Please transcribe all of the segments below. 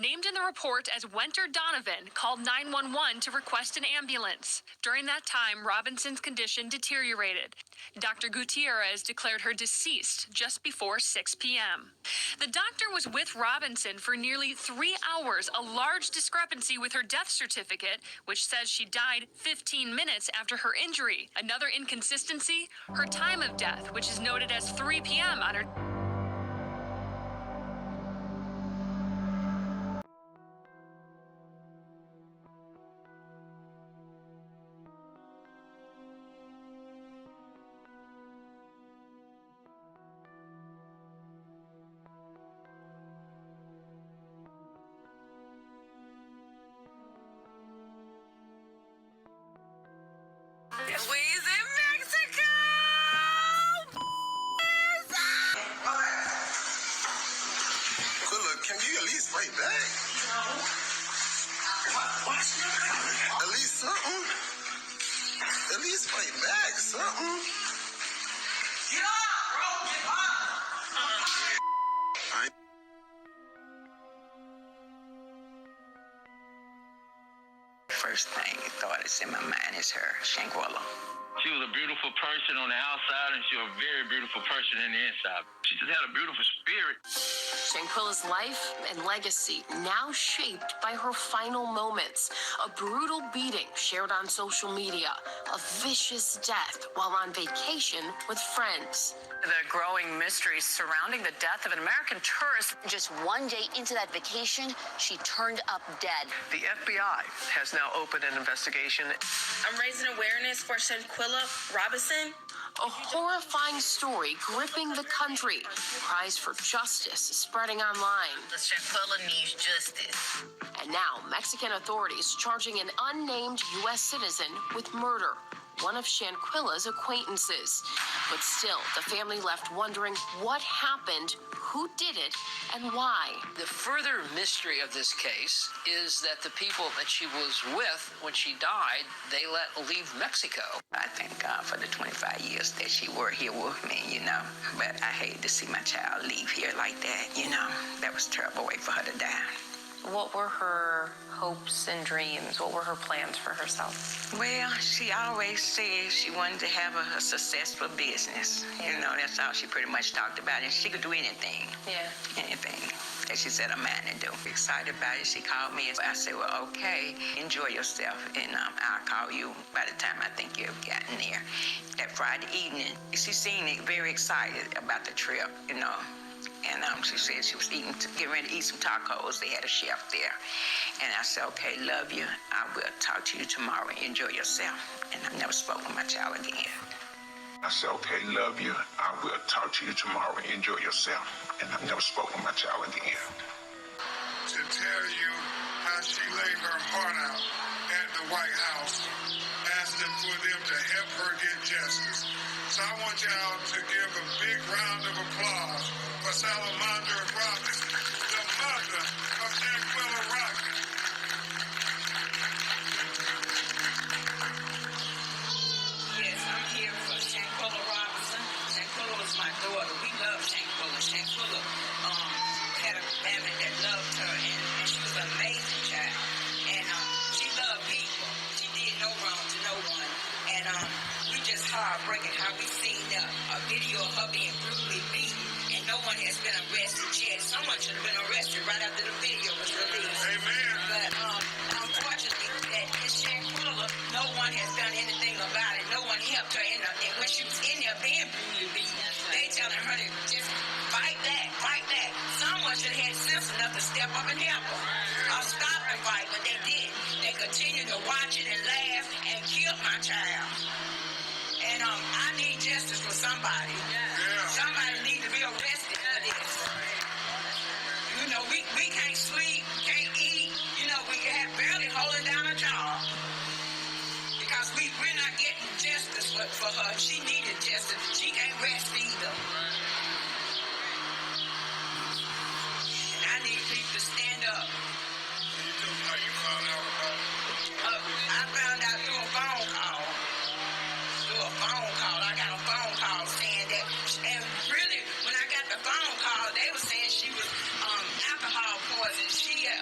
named in the report as Wenter Donovan, called 911 to request an ambulance. During that time, Robinson's condition deteriorated. Dr. Gutierrez declared her deceased just before 6 p.m. The doctor was with Robinson for nearly 3 hours, a large discrepancy with her death certificate, which says she died 15 minutes after her injury. Another inconsistency, her time of death, which is noted as 3 p.m. on her. We's in Mexico! Quilla, can you at least fight back? At least something. At least fight back, something. Get up, bro! Get up! First thing thought is in my mind is her, Shaquella. She was a beautiful person on the outside, and she was a very beautiful person in the inside. She just had a beautiful spirit. Shaquella's life and legacy now shaped by her final moments. A brutal beating shared on social media. A vicious death while on vacation with friends. The growing mysteries surrounding the death of an American tourist. Just one day into that vacation, she turned up dead. The FBI has now opened an investigation. I'm raising awareness for Shaquella Robinson. A horrifying story gripping the country. Cries for justice spreading online. Shaquella needs justice. And now, Mexican authorities charging an unnamed U.S. citizen with murder. One of Shaquella's acquaintances. But still, the family left wondering what happened, who did it, and why. The further mystery of this case is that the people that she was with when she died, they let leave Mexico. I thank God for the 25 years that she were here with me, you know. But I hate to see my child leave here like that, you know. That was a terrible way for her to die. What were her hopes and dreams? What were her plans for herself? Well, she always said she wanted to have a successful business. You know, that's all she pretty much talked about. And she could do anything. Yeah. Anything that she set her mind to do. Excited about it, she called me. I said, well, okay, enjoy yourself. And I'll call you by the time I think you've gotten there. That Friday evening, she seemed very excited about the trip, you know. And she said she was getting ready to eat some tacos. They had a chef there. And I said, okay, love you. I will talk to you tomorrow. Enjoy yourself. And I never spoke with my child again. I said, okay, love you. I will talk to you tomorrow. Enjoy yourself. And I never spoke with my child again. To tell you how she laid her heart out at the White House, asking for them to help her get justice. So I want y'all to give a big round of applause for Salamandra Robinson, the mother of Shaquella Robinson. Yes, I'm here for Shaquella Robinson. Shaquella was my daughter. We love Shaquella. Shaquella had a family that loved her, and she was an amazing child. And she loved people. She did no wrong to no one. And we just heartbreaking how we seen a video of her being brutally beaten, and no one has been arrested yet. Someone should have been arrested right after the video was released. Amen. But unfortunately, that Miss Shaquella, no one has done anything about it. No one helped her and when she was in there being brutally beaten. They telling her to just fight back, fight back. Someone should have had sense enough to step up and help her. Or stop the fight, but they didn't. They continued to watch it and laugh and kill my child. And I need justice for somebody. Yeah. Somebody needs to be arrested for this. You know, we can't sleep, can't eat. You know, we can barely holding down a job. Because we're not getting justice for her. She needed justice. She can't rest either. And I need people to stand up. You tell me how you found out about it. I found out through a phone call. I got a phone call saying that, and really, when I got the phone call, they were saying she was alcohol poisoned. She had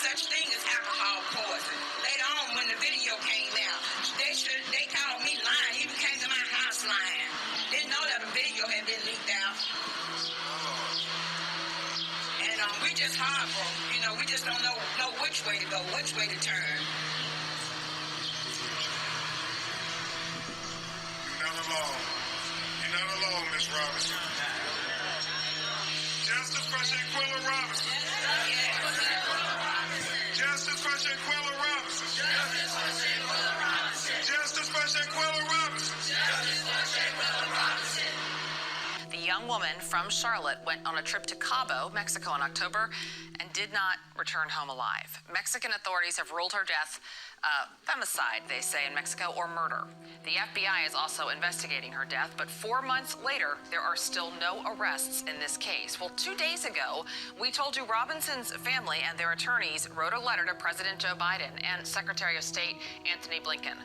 such thing as alcohol poison. Later on, when the video came out, they called me lying. He even came to my house lying. Didn't know that the video had been leaked out. And we just horrible. You know, we just don't know which way to go, which way to turn. You're not alone. You're not alone, Miss Robinson. Justice for Shaquella Robinson. Justice for Shaquella Robinson. Justice for Shaquella Robinson. Justice for Shaquella Robinson. Justice for Shaquella Robinson. The young woman from Charlotte went on a trip to Cabo, Mexico in October and did not return home alive. Mexican authorities have ruled her death femicide, they say in Mexico, or murder. The FBI is also investigating her death, but 4 months later, there are still no arrests in this case. Well, 2 days ago, we told you Robinson's family and their attorneys wrote a letter to President Joe Biden and Secretary of State Antony Blinken.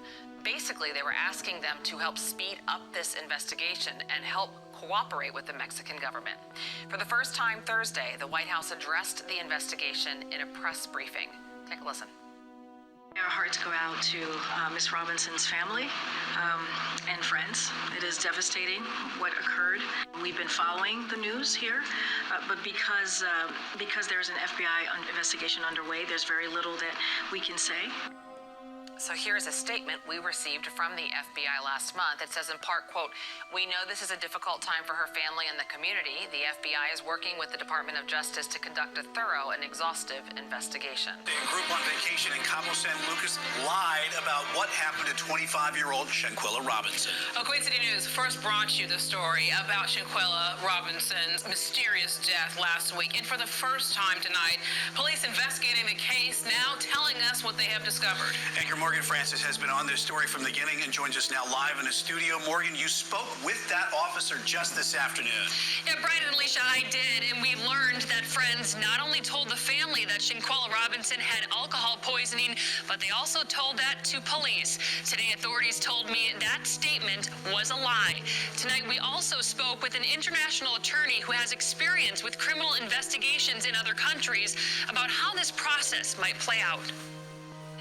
Basically, they were asking them to help speed up this investigation and help cooperate with the Mexican government. For the first time Thursday, the White House addressed the investigation in a press briefing. Take a listen. Our hearts go out to Miss Robinson's family and friends. It is devastating what occurred. We've been following the news here, but because there's an FBI investigation underway, there's very little that we can say. So here's a statement we received from the FBI last month. It says in part, quote, "We know this is a difficult time for her family and the community. The FBI is working with the Department of Justice to conduct a thorough and exhaustive investigation." A group on vacation in Cabo San Lucas lied about what happened to 25-year-old Shaquella Robinson. Queen City News first brought you the story about Shaquella Robinson's mysterious death last week. And for the first time tonight, police investigating the case now telling us what they have discovered. Anchor Morgan Francis has been on this story from the beginning and joins us now live in the studio. Morgan, you spoke with that officer just this afternoon. Yeah, Brian and Alicia, I did, and we learned that friends not only told the family that Shaquella Robinson had alcohol poisoning, but they also told that to police. Today, authorities told me that statement was a lie. Tonight, we also spoke with an international attorney who has experience with criminal investigations in other countries about how this process might play out.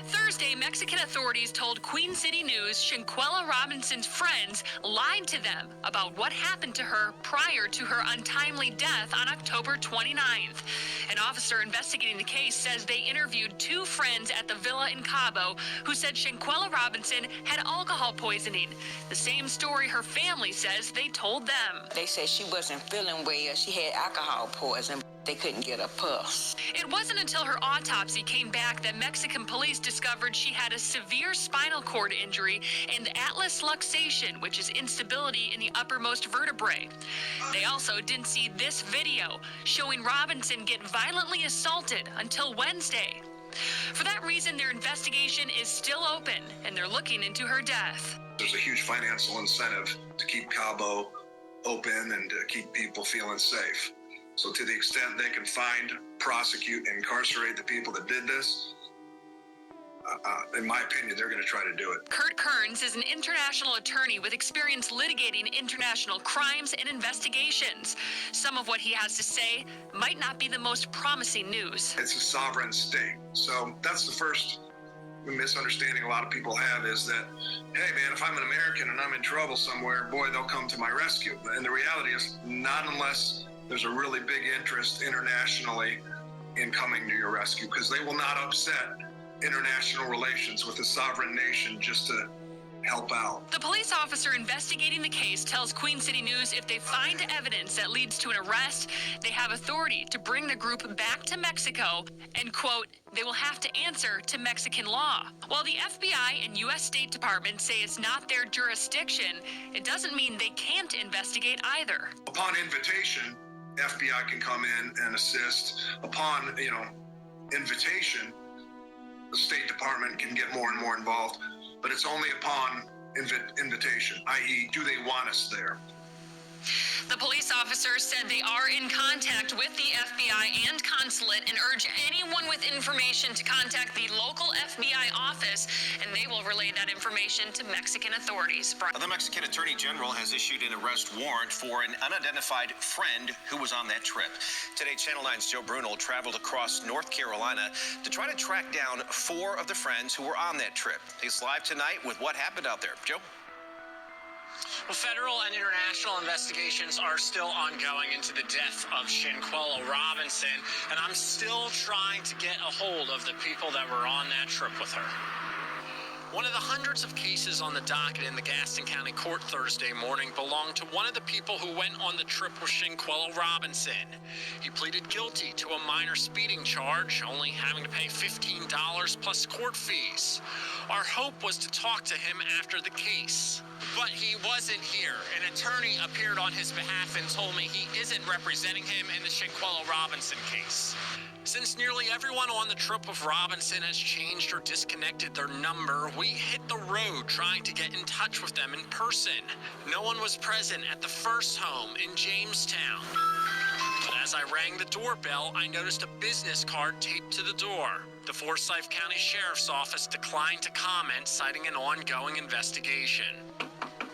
Thursday, Mexican authorities told Queen City News Shaquella Robinson's friends lied to them about what happened to her prior to her untimely death on October 29th. An officer investigating the case says they interviewed 2 friends at the villa in Cabo who said Shaquella Robinson had alcohol poisoning. The same story her family says they told them. They said she wasn't feeling well. She had alcohol poison. They couldn't get a pulse. It wasn't until her autopsy came back that Mexican police discovered she had a severe spinal cord injury and atlas luxation, which is instability in the uppermost vertebrae. They also didn't see this video showing Robinson get violently assaulted until Wednesday. For that reason, their investigation is still open, and they're looking into her death. There's a huge financial incentive to keep Cabo open and to keep people feeling safe. So to the extent they can find, prosecute, and incarcerate the people that did this, in my opinion, they're going to try to do it. Kurt Kearns is an international attorney with experience litigating international crimes and investigations. Some of what he has to say might not be the most promising news. It's a sovereign state. So that's the first misunderstanding a lot of people have, is that, hey man, if I'm an American and I'm in trouble somewhere, boy, they'll come to my rescue. And the reality is, not unless there's a really big interest internationally in coming to your rescue, because they will not upset international relations with a sovereign nation just to help out. The police officer investigating the case tells Queen City News if they find evidence that leads to an arrest, they have authority to bring the group back to Mexico and, quote, they will have to answer to Mexican law. While the FBI and U.S. State Department say it's not their jurisdiction, it doesn't mean they can't investigate either. Upon invitation, FBI can come in and assist. Upon, invitation, the State Department can get more and more involved, but it's only upon invitation, i.e., do they want us there? The police officer said they are in contact contact with the FBI and consulate and urge anyone with information to contact the local FBI office, and they will relay that information to Mexican authorities. The Mexican Attorney General has issued an arrest warrant for an unidentified friend who was on that trip. Today, Channel 9's Joe Bruno traveled across North Carolina to try to track down 4 of the friends who were on that trip. He's live tonight with what happened out there. Joe? Well, federal and international investigations are still ongoing into the death of Shaquella Robinson, and I'm still trying to get a hold of the people that were on that trip with her. One of the hundreds of cases on the docket in the Gaston County Court Thursday morning belonged to one of the people who went on the trip with Shaquella Robinson. He pleaded guilty to a minor speeding charge, only having to pay $15 plus court fees. Our hope was to talk to him after the case, but he wasn't here. An attorney appeared on his behalf and told me he isn't representing him in the Shaquella Robinson case. Since nearly everyone on the trip with Robinson has changed or disconnected their number, we hit the road trying to get in touch with them in person. No one was present at the first home in Jamestown. But as I rang the doorbell, I noticed a business card taped to the door. The Forsyth County Sheriff's Office declined to comment, citing an ongoing investigation.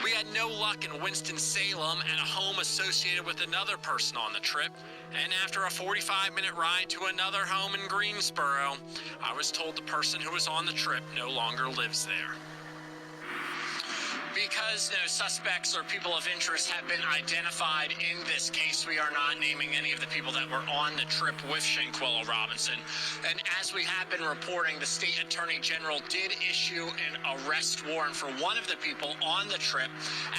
We had no luck in Winston-Salem at a home associated with another person on the trip, and after a 45-minute ride to another home in Greensboro, I was told the person who was on the trip no longer lives there. Because no suspects or people of interest have been identified in this case, we are not naming any of the people that were on the trip with Shaquella Robinson. And as we have been reporting, the state attorney general did issue an arrest warrant for one of the people on the trip.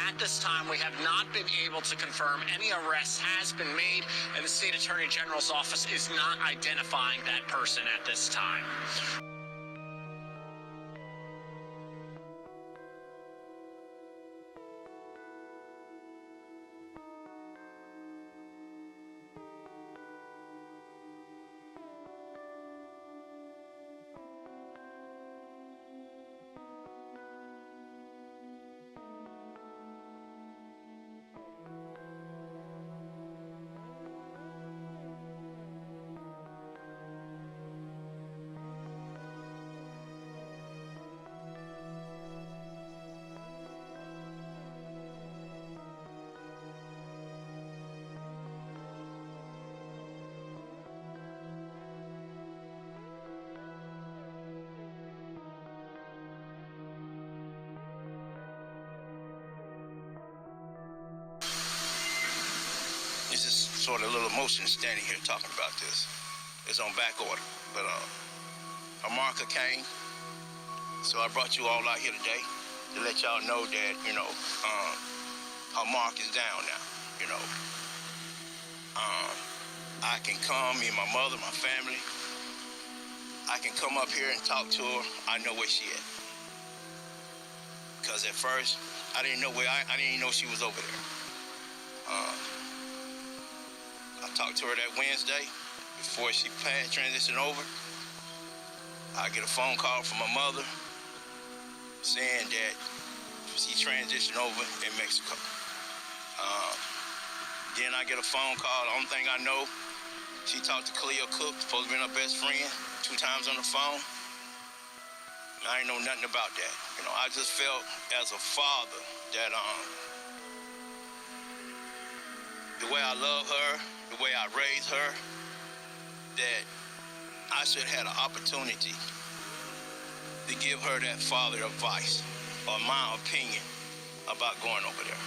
At this time, we have not been able to confirm any arrest has been made, and the state attorney general's office is not identifying that person at this time. It's just sort of a little emotion standing here talking about this. It's on back order, but a marker came, so I brought you all out here today to let y'all know that, you know, her mark is down now, you know. I can come, me and my mother, my family, I can come up here and talk to her. I know where she at. Because at first, I didn't know where, I didn't even know she was over there. I talked to her that Wednesday before she transitioned over. I get a phone call from my mother saying that she transitioned over in Mexico. Then I get a phone call. The only thing I know, she talked to Cleo Cook, supposed to be her best friend, 2 times on the phone. I ain't know nothing about that. You know, I just felt as a father that the way I love her, the way I raised her, that I should have had an opportunity to give her that father advice or my opinion about going over there,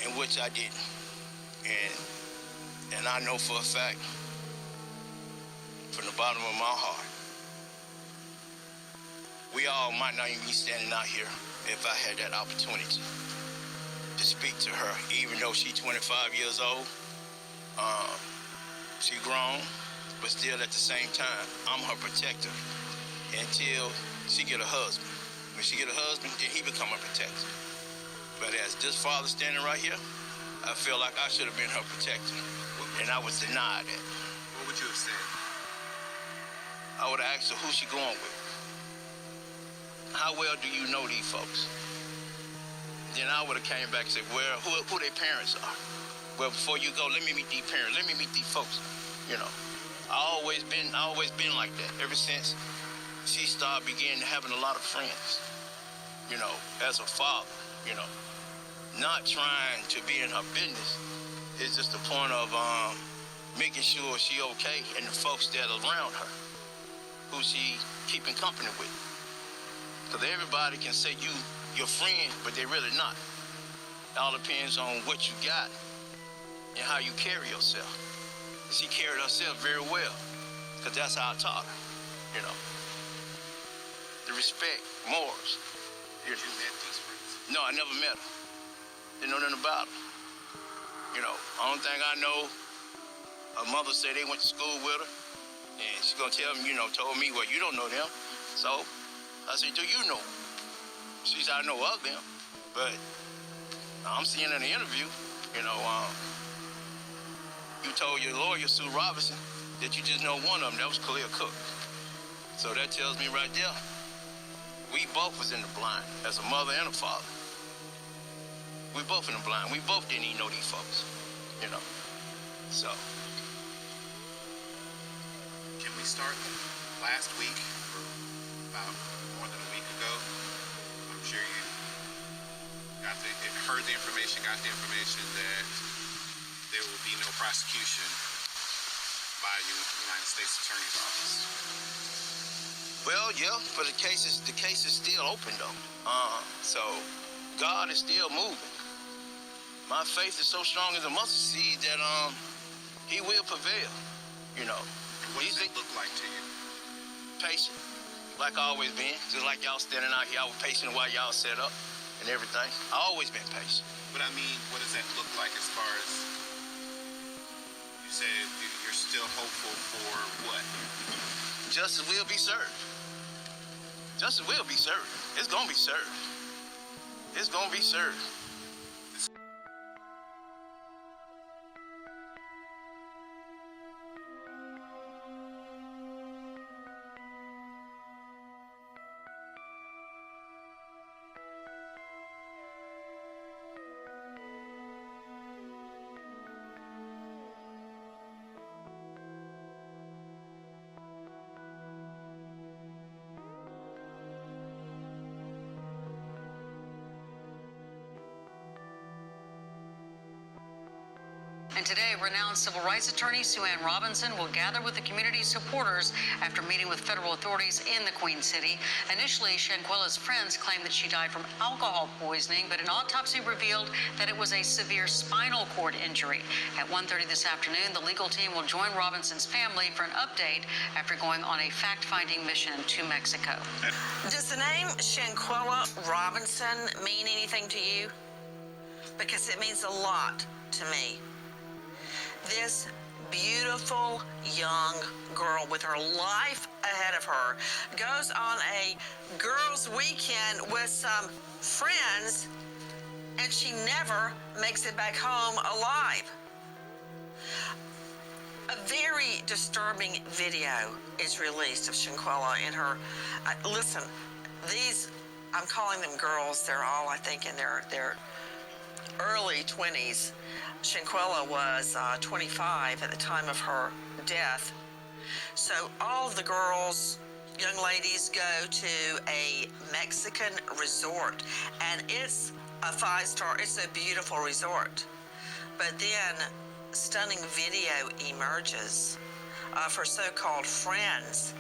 in which I didn't. And I know for a fact, from the bottom of my heart, we all might not even be standing out here if I had that opportunity to speak to her, even though she's 25 years old. She grown, but still at the same time, I'm her protector until she get a husband. When she get a husband, then he become a protector. But as this father standing right here, I feel like I should have been her protector, and I was denied that. What would you have said? I would have asked her who she going with. How well do you know these folks? Then I would have came back and said, well, who their parents are. well, before you go, let me meet these parents, let me meet these folks, you know. I always been like that ever since she started beginning having a lot of friends, you know, as a father, you know. Not trying to be in her business. It's just the point of making sure she okay and the folks that are around her, who she keeping company with. Because everybody can say you your friend, but they really not. It all depends on what you got and how you carry yourself. She carried herself very well, because that's how I taught her, you know. The respect, morals. Did you met these friends? No, I never met her. Didn't know nothing about her. You know, only thing I know, her mother said they went to school with her, and she's gonna tell me, you know, told me, well, you don't know them. So I said, do you know them? She said, I know of them, but I'm seeing in the interview, you know, you told your lawyer, Sue Robinson, that you just know one of them. That was Khalil Cook. So that tells me right there, we both was in the blind as a mother and a father. We both in the blind. We both didn't even know these folks, you know. So. Can we start last week, about more than a week ago? I'm sure you heard the information, got the information that there will be no prosecution by the United States Attorney's Office. Well, yeah, but the case is still open though. So God is still moving. My faith is so strong as a mustard seed that he will prevail, you know. What does it look like to you? Patient, like I always been. Just like y'all standing out here, I was patient while y'all set up and everything. I always been patient. But I mean, what does that look like as far as, you said you're still hopeful for what? Justice will be served. Justice will be served. It's gonna be served. It's gonna be served. And today, renowned civil rights attorney Sue Ann Robinson will gather with the community's supporters after meeting with federal authorities in the Queen City. Initially, Shaquella's friends claimed that she died from alcohol poisoning, but an autopsy revealed that it was a severe spinal cord injury. At 1:30 this afternoon, the legal team will join Robinson's family for an update after going on a fact-finding mission to Mexico. Does the name Shaquella Robinson mean anything to you? Because it means a lot to me. This beautiful young girl with her life ahead of her goes on a girls' weekend with some friends, and she never makes it back home alive. A very disturbing video is released of Shaquella in her, listen, these, I'm calling them girls, they're all, I think, in their early 20s. Shaquella was 25 at the time of her death. So all of the girls, young ladies, go to a Mexican resort, and it's a 5-star, it's a beautiful resort. But then stunning video emerges of her so-called friends.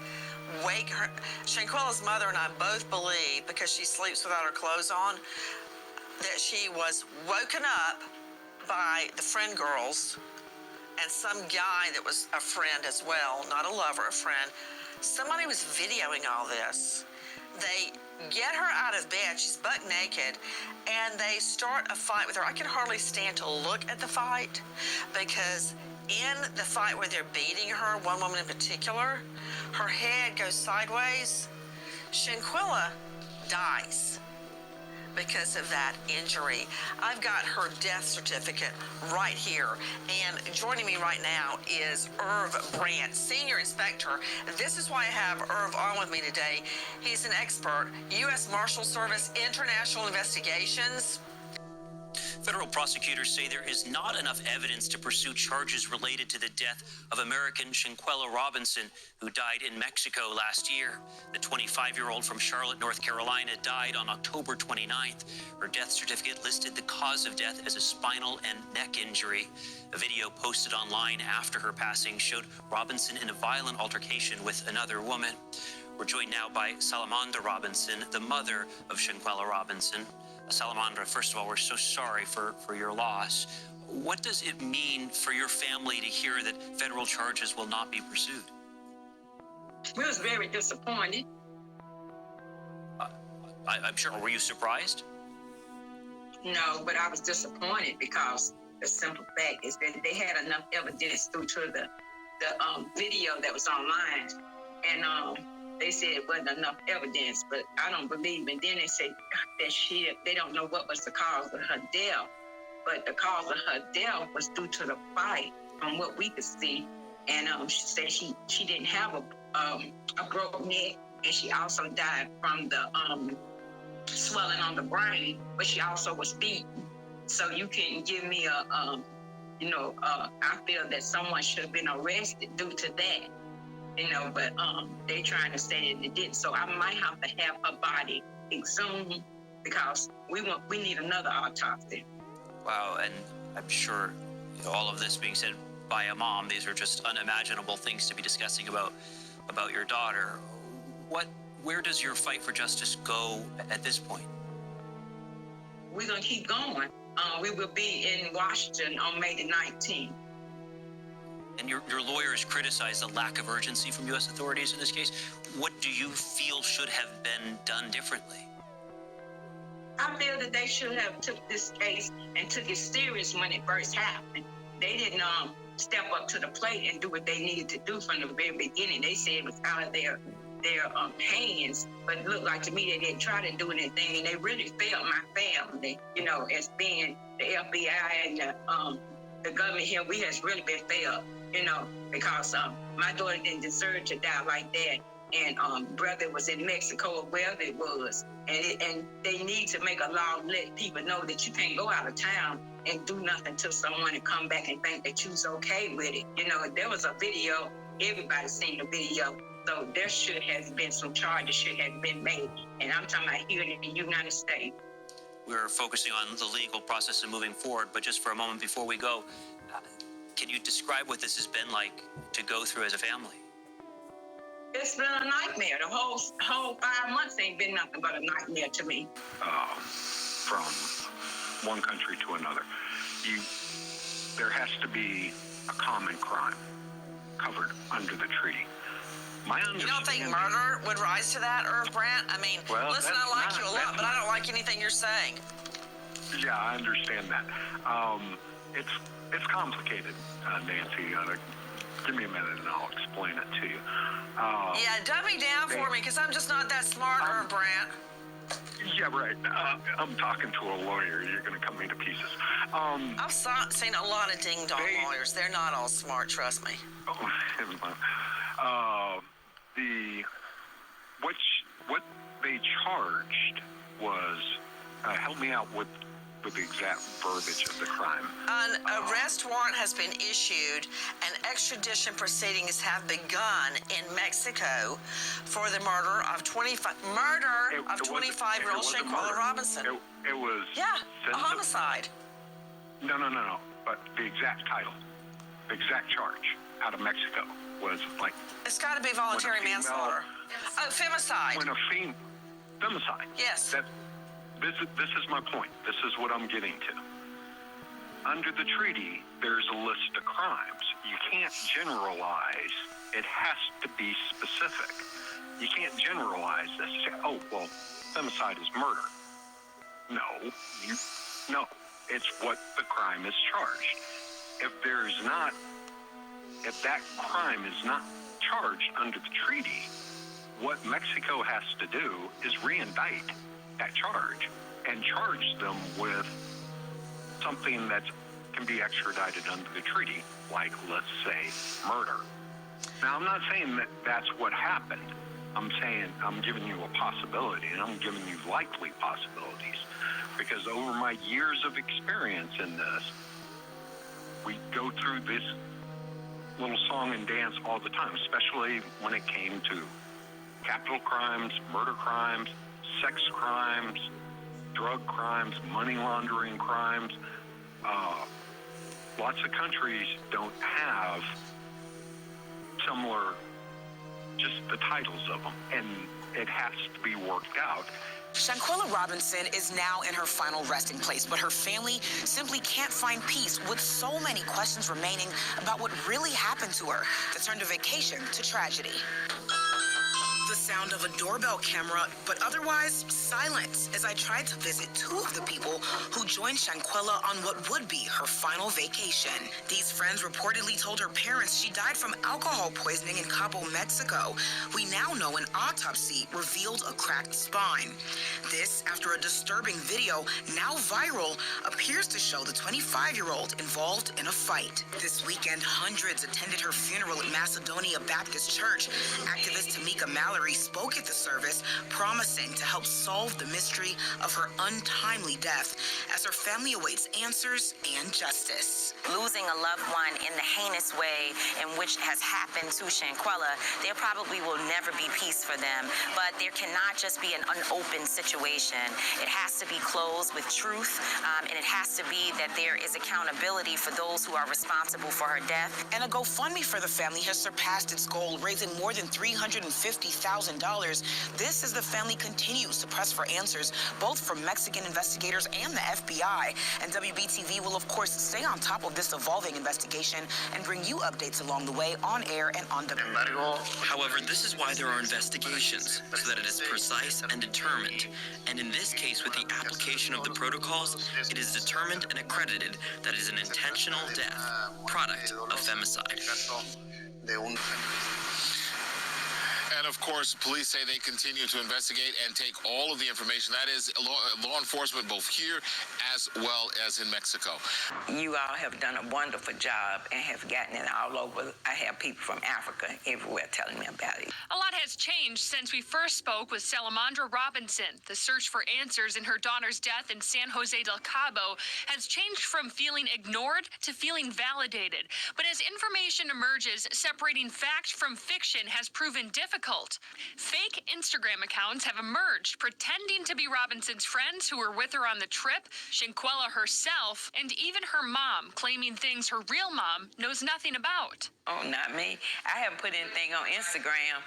Shaquella's mother and I both believe, because she sleeps without her clothes on, that she was woken up by the friend girls and some guy that was a friend as well, not a lover, a friend. Somebody was videoing all this. They get her out of bed, she's buck naked, and they start a fight with her. I can hardly stand to look at the fight, because in the fight where they're beating her, one woman in particular, her head goes sideways. Shaquella dies because of that injury. I've got her death certificate right here. And joining me right now is Irv Brandt, Senior Inspector. This is why I have Irv on with me today. He's an expert, U.S. Marshal Service, International Investigations. Federal prosecutors say there is not enough evidence to pursue charges related to the death of American Shaquella Robinson, who died in Mexico last year. The 25-year-old from Charlotte, North Carolina, died on October 29th. Her death certificate listed the cause of death as a spinal and neck injury. A video posted online after her passing showed Robinson in a violent altercation with another woman. We're joined now by Salamandra Robinson, the mother of Shaquella Robinson. Salamandra, first of all, we're so sorry for your loss. What does it mean for your family to hear that federal charges will not be pursued? We was very disappointed. I'm sure. Were you surprised? No, but I was disappointed because the simple fact is that they had enough evidence due to the video that was online, and they said it wasn't enough evidence, but I don't believe. And then they said that they don't know what was the cause of her death, but the cause of her death was due to the fight, from what we could see. And she said she didn't have a broken neck, and she also died from the swelling on the brain, but she also was beaten. So you can give me I feel that someone should have been arrested due to that. But they trying to say that it didn't. So I might have to have her body exhumed because we need another autopsy. Wow, and I'm sure all of this being said by a mom, these are just unimaginable things to be discussing about your daughter. Where does your fight for justice go at this point? We're gonna keep going. We will be in Washington on May the 19th. And your lawyers criticize the lack of urgency from U.S. authorities in this case. What do you feel should have been done differently? I feel that they should have took this case and took it serious when it first happened. They didn't step up to the plate and do what they needed to do from the very beginning. They said it was out of their hands, but it looked like to me they didn't try to do anything, and they really failed my family, as being the FBI and the government here. We has really been failed, because my daughter didn't deserve to die like that, and brother was in Mexico or wherever it was, and they need to make a law and let people know that you can't go out of town and do nothing to someone and come back and think that you's okay with it. There was a video, everybody seen the video, so there should have been some charges should have been made, and I'm talking about here in the United States. We're focusing on the legal process and moving forward, but just for a moment before we go, can you describe what this has been like to go through as a family? It's been a nightmare. The whole 5 months ain't been nothing but a nightmare to me. From one country to another, there has to be a common crime covered under the treaty. You don't think murder would rise to that, Irv Brandt? I mean, listen, I like you a lot, but I don't like anything you're saying. Yeah, I understand that. It's complicated, Nancy. Give me a minute and I'll explain it to you. Yeah, dumb me down for me, because I'm just not that smart, Irv Brandt. Yeah, right. I'm talking to a lawyer. You're going to cut me to pieces. I've seen a lot of ding-dong lawyers. They're not all smart, trust me. What they charged was, help me out with the exact verbiage of the crime. An arrest warrant has been issued and extradition proceedings have begun in Mexico for the murder of 25-year-old Shaquella Robinson. It was... Yeah, a homicide. No. But the exact title, the exact charge out of Mexico was like... It's got to be voluntary manslaughter. Oh, femicide. Femicide. Yes. This is my point. This is what I'm getting to. Under the treaty, there's a list of crimes. You can't generalize. It has to be specific. You can't generalize this. Say, oh, well, femicide is murder. No. It's what the crime is charged. If that crime is not charged under the treaty, what Mexico has to do is re-indict that charge and charge them with something that can be extradited under the treaty, like, let's say, murder. Now, I'm not saying that that's what happened. I'm saying I'm giving you a possibility, and I'm giving you likely possibilities. because over my years of experience in this, we go through this little song and dance all the time, especially when it came to capital crimes, murder crimes, sex crimes, drug crimes, money laundering crimes. Lots of countries don't have similar, just the titles of them, and it has to be worked out. Shaquella Robinson is now in her final resting place, but her family simply can't find peace with so many questions remaining about what really happened to her that turned a vacation to tragedy. The sound of a doorbell camera, but otherwise silence as I tried to visit two of the people who joined Shaquella on what would be her final vacation. These friends reportedly told her parents she died from alcohol poisoning in Cabo, Mexico. We now know an autopsy revealed a cracked spine. This after a disturbing video, now viral, appears to show the 25-year-old involved in a fight. This weekend, hundreds attended her funeral at Macedonia Baptist Church. Activist Tamika Mallory spoke at the service, promising to help solve the mystery of her untimely death as her family awaits answers and justice. Losing a loved one in the heinous way in which has happened to Shaquella, there probably will never be peace for them, but there cannot just be an unopened situation. It has to be closed with truth, and it has to be that there is accountability for those who are responsible for her death. And a GoFundMe for the family has surpassed its goal, raising more than $350,000. This as the family continues to press for answers, both from Mexican investigators and the FBI. And WBTV will, of course, stay on top of this evolving investigation and bring you updates along the way on air and on WBTV. However, this is why there are investigations, so that it is precise and determined. And in this case, with the application of the protocols, it is determined and accredited that it is an intentional death, product of femicide. And of course, police say they continue to investigate and take all of the information. That is law enforcement, both here as well as in Mexico. You all have done a wonderful job and have gotten it all over. I have people from Africa everywhere telling me about it. A lot has changed since we first spoke with Salamandra Robinson. The search for answers in her daughter's death in San Jose del Cabo has changed from feeling ignored to feeling validated. But as information emerges, separating fact from fiction has proven difficult. Fake Instagram accounts have emerged, pretending to be Robinson's friends who were with her on the trip, Shaquella herself, and even her mom, claiming things her real mom knows nothing about. Oh, not me. I haven't put anything on Instagram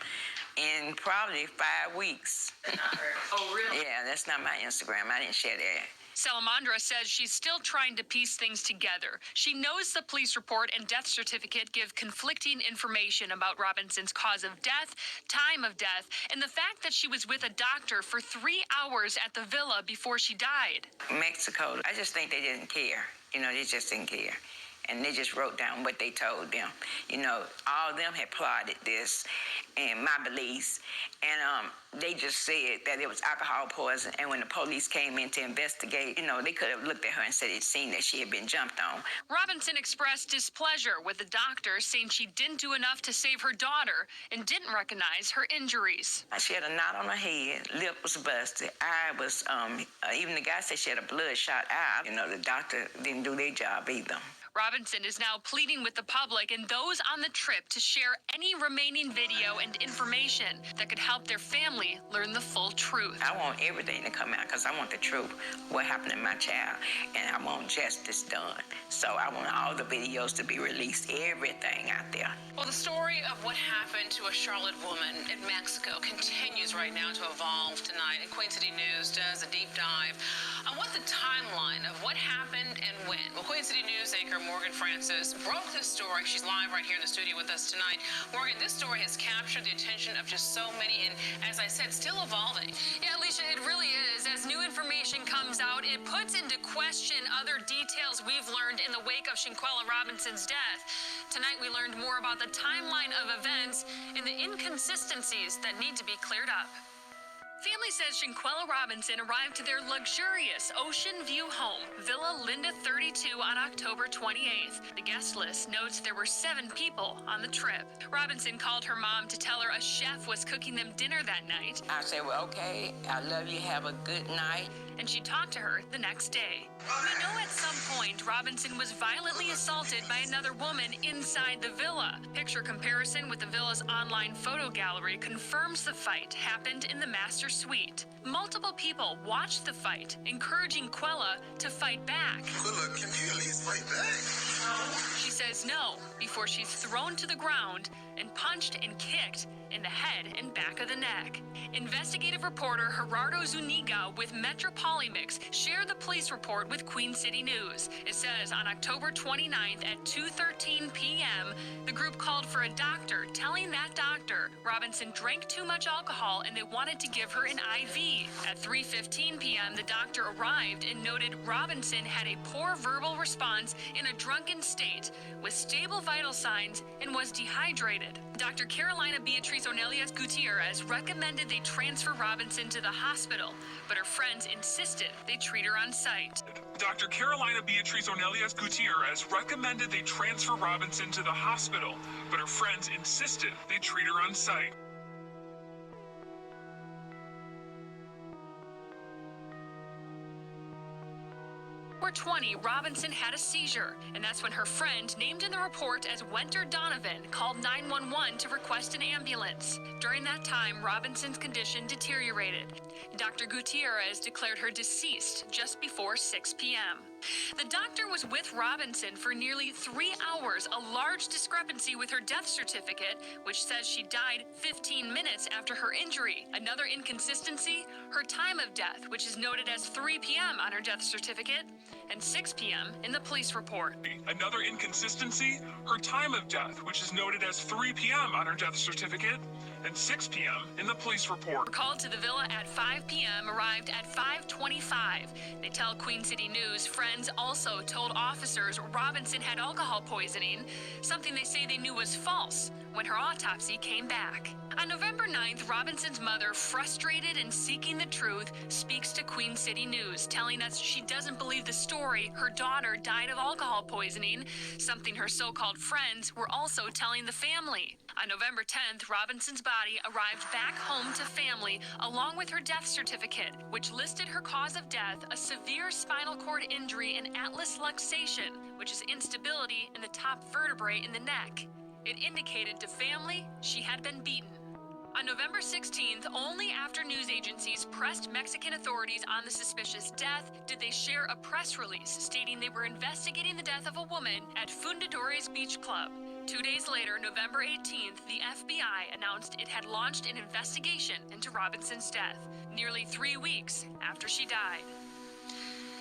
in probably 5 weeks. Not her. Oh, really? Yeah, that's not my Instagram. I didn't share that. Salamandra says she's still trying to piece things together. She knows the police report and death certificate give conflicting information about Robinson's cause of death, time of death, and the fact that she was with a doctor for 3 hours at the villa before she died. Mexico, I just think they didn't care. They just didn't care. And they just wrote down what they told them. All of them had plotted this and my beliefs. And they just said that it was alcohol poison. And when the police came in to investigate, they could have looked at her and said they'd seen that she had been jumped on. Robinson expressed displeasure with the doctor, saying she didn't do enough to save her daughter and didn't recognize her injuries. She had a knot on her head, lip was busted, eye was, even the guy said she had a bloodshot eye. The doctor didn't do their job either. Robinson is now pleading with the public and those on the trip to share any remaining video and information that could help their family learn the full truth. I want everything to come out because I want the truth, what happened to my child, and I want justice done. So I want all the videos to be released, everything out there. Well, the story of what happened to a Charlotte woman in Mexico continues right now to evolve tonight, and Queen City News does a deep dive on what the timeline of what happened and when. Well, Queen City News anchor Morgan Francis broke this story. She's live right here in the studio with us tonight. Morgan, this story has captured the attention of just so many, and as I said, still evolving. Yeah, Alicia, it really is. As new information comes out, it puts into question other details we've learned in the wake of Shaquella Robinson's death. Tonight, we learned more about the timeline of events and the inconsistencies that need to be cleared up. Family says Shaquella Robinson arrived to their luxurious Ocean View home, Villa Linda 32, on October 28th. The guest list notes there were 7 people on the trip. Robinson called her mom to tell her a chef was cooking them dinner that night. I said, well, okay, I love you, have a good night. and she talked to her the next day. We know at some point Robinson was violently assaulted by another woman inside the villa. Picture comparison with the villa's online photo gallery confirms the fight happened in the master suite. Multiple people watched the fight, encouraging Quella to fight back. Quella, can you at least fight back? She says no before she's thrown to the ground and punched and kicked in the head and back of the neck. Investigative reporter Gerardo Zuniga with Metropolimix shared the police report with Queen City News. It says on October 29th at 2:13 p.m., the group called for a doctor, telling that doctor Robinson drank too much alcohol and they wanted to give her an IV. At 3:15 p.m., the doctor arrived and noted Robinson had a poor verbal response in a drunken state with stable vital signs and was dehydrated. Dr. Carolina Beatriz Ornelias Gutierrez recommended they transfer Robinson to the hospital, but her friends insisted they treat her on site. Dr. Carolina Beatriz Ornelias Gutierrez recommended they transfer Robinson to the hospital, but her friends insisted they treat her on site. October 20, Robinson had a seizure, and that's when her friend, named in the report as Winter Donovan, called 911 to request an ambulance. During that time, Robinson's condition deteriorated. Dr. Gutierrez declared her deceased just before 6 p.m. The doctor was with Robinson for nearly 3 hours, a large discrepancy with her death certificate, which says she died 15 minutes after her injury. Another inconsistency, her time of death, which is noted as 3 p.m. on her death certificate and 6 p.m. in the police report. Another inconsistency, her time of death, which is noted as 3 p.m. on her death certificate and 6 p.m. in the police report. Called to the villa at 5 p.m., arrived at 5:25. They tell Queen City News friends also told officers Robinson had alcohol poisoning, something they say they knew was false when her autopsy came back. On November 9th, Robinson's mother, frustrated and seeking the truth, speaks to Queen City News, telling us she doesn't believe the story her daughter died of alcohol poisoning, something her so-called friends were also telling the family. On November 10th, Robinson's body arrived back home to family along with her death certificate, which listed her cause of death a severe spinal cord injury and atlas luxation, which is instability in the top vertebrae in the neck. It indicated to family she had been beaten. On November 16th, only after news agencies pressed Mexican authorities on the suspicious death did they share a press release stating they were investigating the death of a woman at Fundadores Beach Club. 2 days later, November 18th, the FBI announced it had launched an investigation into Robinson's death, nearly 3 weeks after she died.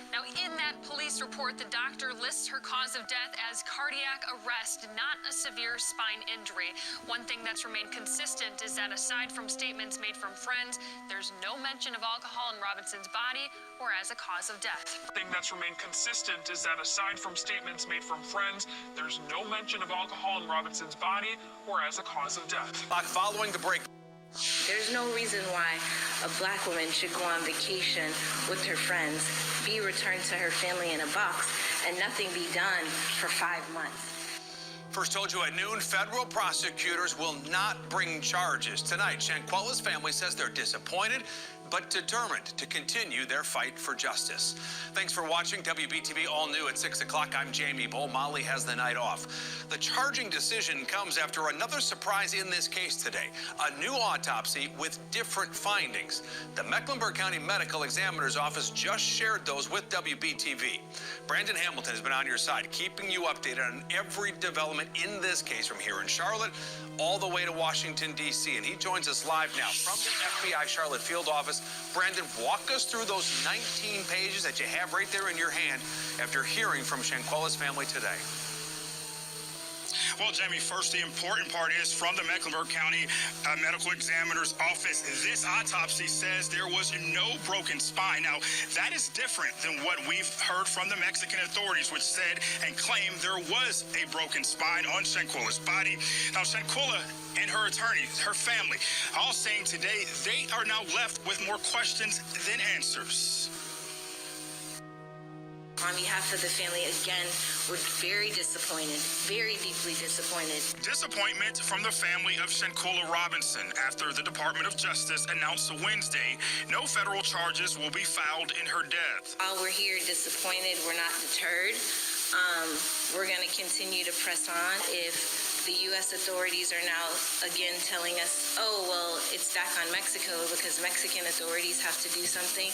Now, in that police report, the doctor lists her cause of death as cardiac arrest, not a severe spine injury. One thing that's remained consistent is that aside from statements made from friends, there's no mention of alcohol in Robinson's body or as a cause of death. The thing that's remained consistent is that aside from statements made from friends, there's no mention of alcohol in Robinson's body or as a cause of death. Following the break. There's no reason why a black woman should go on vacation with her friends, be returned to her family in a box, and nothing be done for 5 months. First told you at noon, federal prosecutors will not bring charges. Tonight, Shaquella's family says they're disappointed, but determined to continue their fight for justice. Thanks for watching WBTV All New at 6 o'clock. I'm Jamie Bull. Molly has the night off. The charging decision comes after another surprise in this case today, a new autopsy with different findings. The Mecklenburg County Medical Examiner's Office just shared those with WBTV. Brandon Hamilton has been on your side, keeping you updated on every development in this case from here in Charlotte all the way to Washington, D.C. And he joins us live now from the FBI Charlotte field office. Brandon, walk us through those 19 pages that you have right there in your hand after hearing from Shaquella's family today. Well, Jamie, first, the important part is from the Mecklenburg County Medical Examiner's Office, this autopsy says there was no broken spine. Now, that is different than what we've heard from the Mexican authorities, which said and claimed there was a broken spine on Shaquella's body. Now, Shaquella and her attorney, her family, all saying today they are now left with more questions than answers. On behalf of the family, again, we're very disappointed, very deeply disappointed. Disappointment from the family of Shaquella Robinson after the Department of Justice announced Wednesday no federal charges will be filed in her death. While we're here disappointed, we're not deterred. We're going to continue to press on. If the U.S. authorities are now again telling us, oh, well, it's back on Mexico because Mexican authorities have to do something,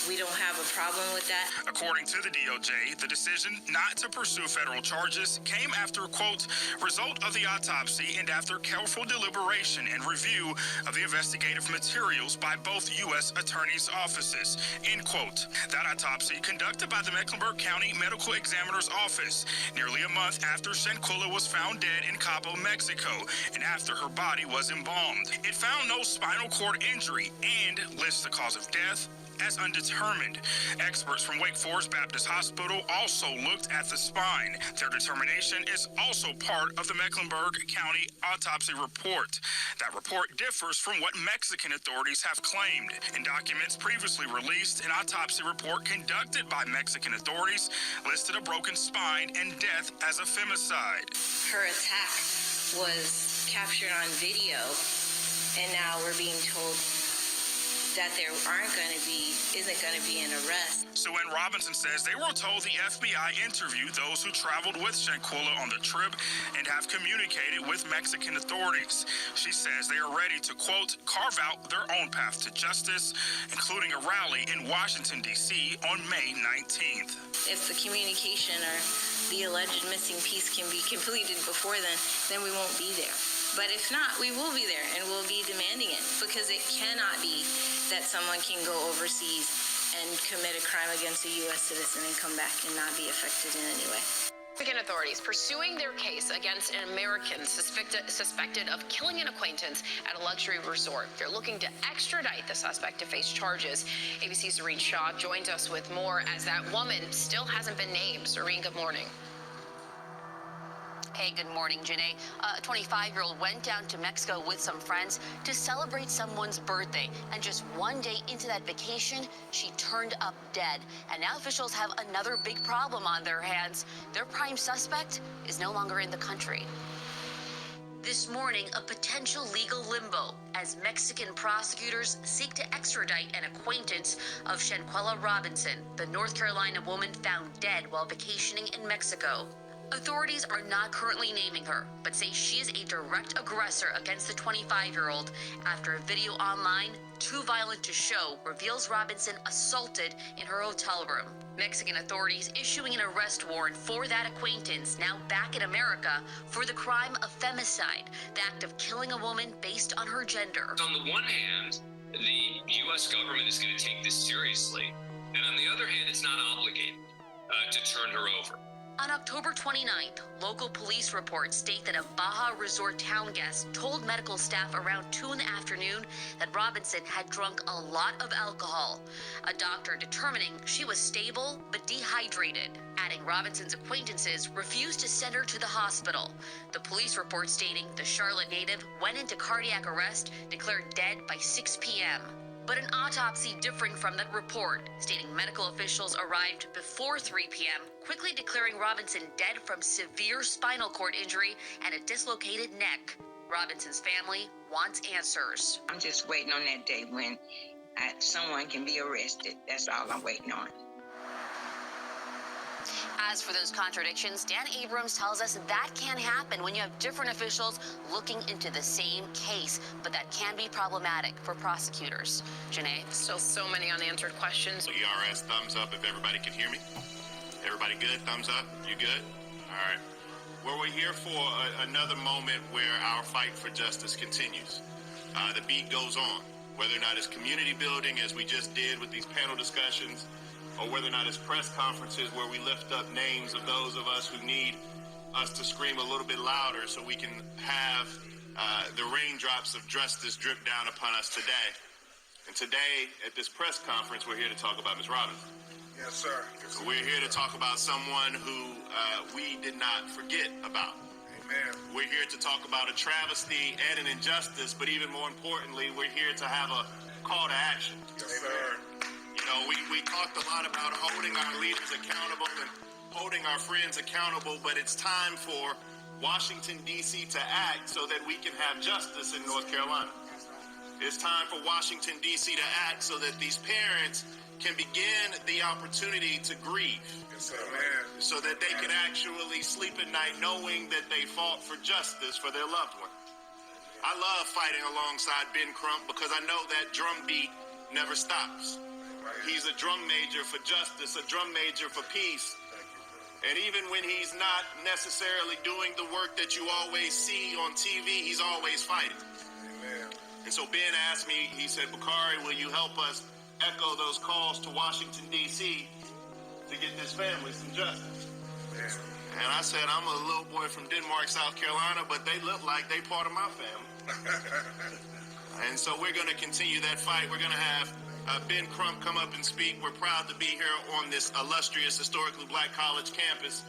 we don't have a problem with that. According to the DOJ, the decision not to pursue federal charges came after, quote, result of the autopsy and after careful deliberation and review of the investigative materials by both U.S. attorneys' offices, end quote. That autopsy, conducted by the Mecklenburg County Medical Examiner's Office, nearly a month after Shaquella was found dead in Cabo, Mexico, and after her body was embalmed. It found no spinal cord injury and lists the cause of death as undetermined. Experts from Wake Forest Baptist Hospital also looked at the spine. Their determination is also part of the Mecklenburg County autopsy report. That report differs from what Mexican authorities have claimed. In documents previously released, an autopsy report conducted by Mexican authorities listed a broken spine and death as a femicide. Her attack was captured on video, and now we're being told that there isn't going to be an arrest. Sue Ann Robinson says they were told the FBI interviewed those who traveled with Shaquella on the trip and have communicated with Mexican authorities. She says they are ready to, quote, carve out their own path to justice, including a rally in Washington, D.C. on May 19th. If the communication or the alleged missing piece can be completed before then we won't be there. But if not, we will be there and we'll be demanding it, because it cannot be that someone can go overseas and commit a crime against a U.S. citizen and come back and not be affected in any way. Mexican authorities pursuing their case against an American suspected of killing an acquaintance at a luxury resort. They're looking to extradite the suspect to face charges. ABC's Serene Shaw joins us with more as that woman still hasn't been named. Serene, good morning. Hey, good morning, Janae. A 25-year-old went down to Mexico with some friends to celebrate someone's birthday. And just one day into that vacation, she turned up dead. And now officials have another big problem on their hands. Their prime suspect is no longer in the country. This morning, a potential legal limbo as Mexican prosecutors seek to extradite an acquaintance of Shaquella Robinson, the North Carolina woman found dead while vacationing in Mexico. Authorities are not currently naming her, but say she is a direct aggressor against the 25-year-old after a video online, too violent to show, reveals Robinson assaulted in her hotel room. Mexican authorities issuing an arrest warrant for that acquaintance, now back in America, for the crime of femicide, the act of killing a woman based on her gender. On the one hand, the U.S. government is going to take this seriously, and on the other hand, it's not obligated to turn her over. On October 29th, local police reports state that a Baja Resort town guest told medical staff around 2 in the afternoon that Robinson had drunk a lot of alcohol. A doctor determining she was stable but dehydrated, adding Robinson's acquaintances refused to send her to the hospital. The police report stating the Charlotte native went into cardiac arrest, declared dead by 6 p.m. But an autopsy differing from that report, stating medical officials arrived before 3 p.m., quickly declaring Robinson dead from severe spinal cord injury and a dislocated neck. Robinson's family wants answers. I'm just waiting on that day when someone can be arrested. That's all I'm waiting on. As for those contradictions, Dan Abrams tells us that can happen when you have different officials looking into the same case, but that can be problematic for prosecutors. Janae? Still so many unanswered questions. ERS, thumbs up if everybody can hear me. Everybody good? Thumbs up? You good? All right. Well, we're here for another moment where our fight for justice continues. The beat goes on, whether or not it's community building, as we just did with these panel discussions, or whether or not it's press conferences where we lift up names of those of us who need us to scream a little bit louder so we can have the raindrops of justice drip down upon us today. And today, at this press conference, we're here to talk about Ms. Robinson. Yes, sir. So we're here to talk about someone who we did not forget about. Amen. We're here to talk about a travesty and an injustice, but even more importantly, we're here to have a call to action. Yes, sir. You know, we talked a lot about holding our leaders accountable and holding our friends accountable, but it's time for Washington, D.C. to act so that we can have justice in North Carolina. It's time for Washington, D.C. to act so that these parents can begin the opportunity to grieve. Yes, man. So that they can actually sleep at night knowing that they fought for justice for their loved one. I love fighting alongside Ben Crump because I know that drum beat never stops. He's a drum major for justice, a drum major for peace. And even when he's not necessarily doing the work that you always see on TV, he's always fighting. Amen. And so Ben asked me, he said, Bakari, will you help us echo those calls to Washington, D.C. to get this family some justice? Man. And I said, I'm a little boy from Denmark, South Carolina, but they look like they part of my family. And so we're going to continue that fight. We're going to have Ben Crump come up and speak. We're proud to be here on this illustrious, historically black college campus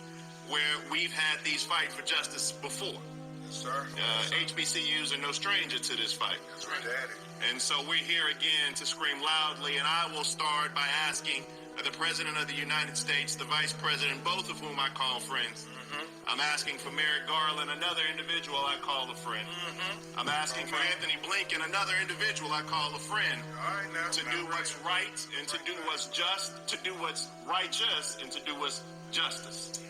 where we've had these fight for justice before. Yes, sir. HBCUs are no stranger to this fight. That's right, Daddy. And so we're here again to scream loudly, and I will start by asking the President of the United States, the Vice President, both of whom I call friends. I'm asking for Merrick Garland, another individual I call a friend. I'm asking for Anthony Blinken, another individual I call a friend, to do what's right and to do what's just, to do what's righteous and to do what's justice,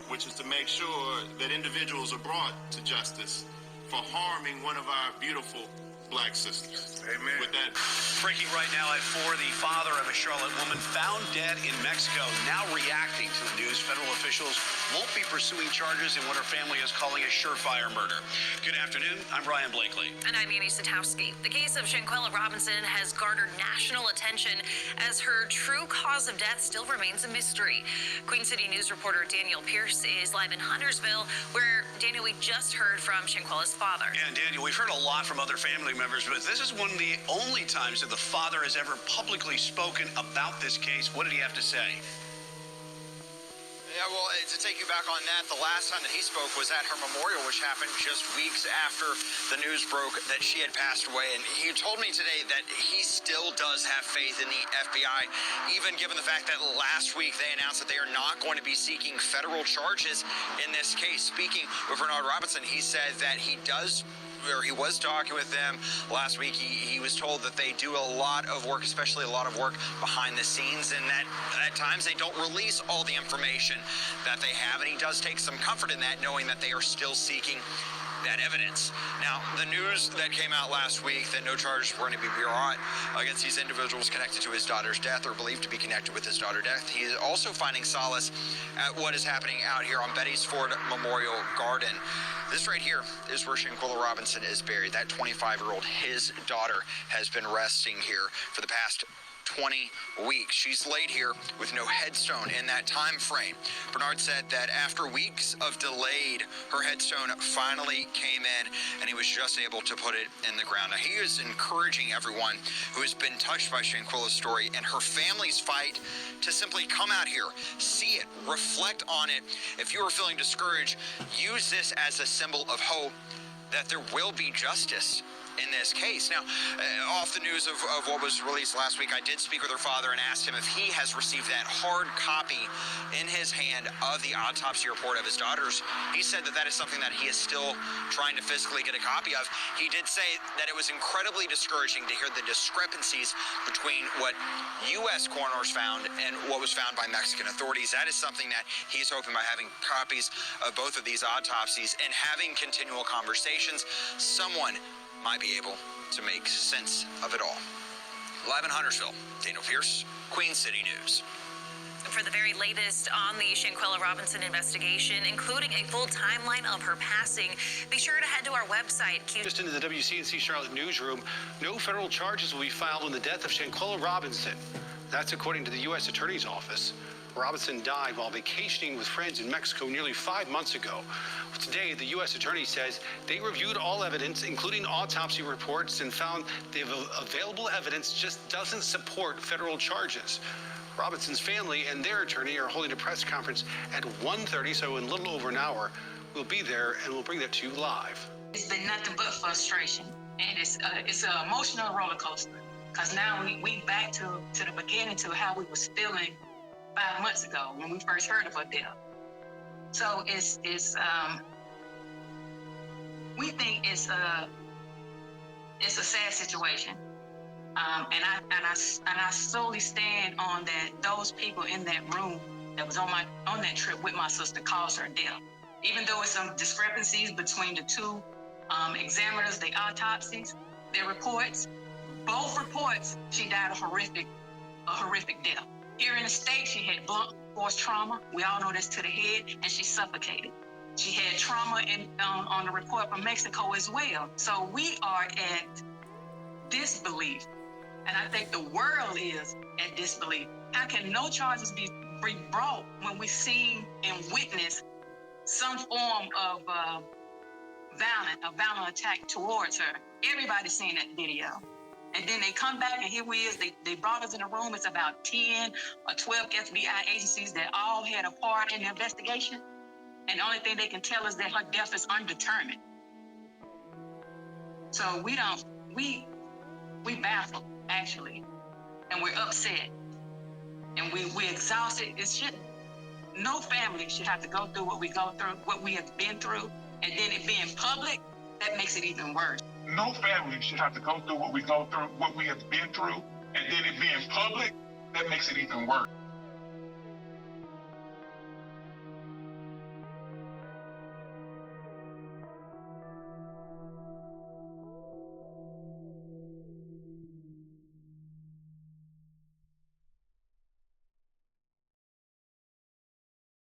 which is to make sure that individuals are brought to justice for harming one of our beautiful black sisters. Amen. With that, breaking right now at 4, the father of a Charlotte woman found dead in Mexico, now reacting to the news. Federal officials won't be pursuing charges in what her family is calling a surefire murder. Good afternoon. I'm Brian Blakely. And I'm Annie Satowski. The case of Shaquella Robinson has garnered national attention as her true cause of death still remains a mystery. Queen City News reporter Daniel Pierce is live in Huntersville, where, Daniel, we just heard from Shaquella's father. Yeah, and Daniel, we've heard a lot from other family members, but this is one of the only times that the father has ever publicly spoken about this case. What did he have to say? Yeah, well, to take you back on that, the last time that he spoke was at her memorial, which happened just weeks after the news broke that she had passed away. And he told me today that he still does have faith in the FBI, even given the fact that last week they announced that they are not going to be seeking federal charges in this case. Speaking with Bernard Robinson, he said that he was talking with them last week. He was told that they do a lot of work, especially a lot of work behind the scenes, and that at times they don't release all the information that they have. And he does take some comfort in that, knowing that they are still seeking that evidence. Now, the news that came out last week that no charges were going to be brought against these individuals connected to his daughter's death or believed to be connected with his daughter's death. He is also finding solace at what is happening out here on Betty's Ford Memorial Garden. This right here is where Shaquella Robinson is buried. That 25-year-old, his daughter, has been resting here for the past 20 weeks. She's laid here with no headstone in that time frame. Bernard said that after weeks of delayed, her headstone finally came in, and he was just able to put it in the ground. Now, he is encouraging everyone who has been touched by Shaquella's story and her family's fight to simply come out here, see it, reflect on it. If you are feeling discouraged, use this as a symbol of hope that there will be justice in this case. Now, off the news of what was released last week, I did speak with her father and asked him if he has received that hard copy in his hand of the autopsy report of his daughters. He said that that is something that he is still trying to physically get a copy of. He did say that it was incredibly discouraging to hear the discrepancies between what U.S. coroners found and what was found by Mexican authorities. That is something that he's hoping by having copies of both of these autopsies and having continual conversations, someone might be able to make sense of it all. Live in Huntersville, Daniel Pierce, Queen City News. For the very latest on the Shaquella Robinson investigation, including a full timeline of her passing, be sure to head to our website. Just into the WCNC Charlotte newsroom, no federal charges will be filed on the death of Shaquella Robinson. That's according to the U.S. Attorney's Office. Robinson died while vacationing with friends in Mexico nearly 5 months ago. Today, the U.S. Attorney says they reviewed all evidence, including autopsy reports, and found the available evidence just doesn't support federal charges. Robinson's family and their attorney are holding a press conference at 1:30, so in a little over an hour. We'll be there, and we'll bring that to you live. It's been nothing but frustration, and it's an emotional roller coaster. Because now we back to the beginning, to how we was feeling 5 months ago when we first heard of her death. So we think it's a sad situation. And I solely stand on that. Those people in that room that was on that trip with my sister caused her death. Even though it's some discrepancies between the two examiners, the autopsies, their reports, both reports, she died a horrific death. Here in the state, she had blunt force trauma. We all know that's to the head, and she suffocated. She had trauma on the report from Mexico as well. So we are at disbelief. And I think the world is at disbelief. How can no charges be brought when we see and witness some form of violent attack towards her? Everybody's seen that video. And then they come back, and here we is. They brought us in a room. It's about 10 or 12 FBI agencies that all had a part in the investigation. And the only thing they can tell us that her death is undetermined. So we baffled, actually. And we're upset. And we're exhausted. No family should have to go through what we go through, what we have been through. And then it being public, that makes it even worse. No family should have to go through what we go through, what we have been through, and then it being public, that makes it even worse.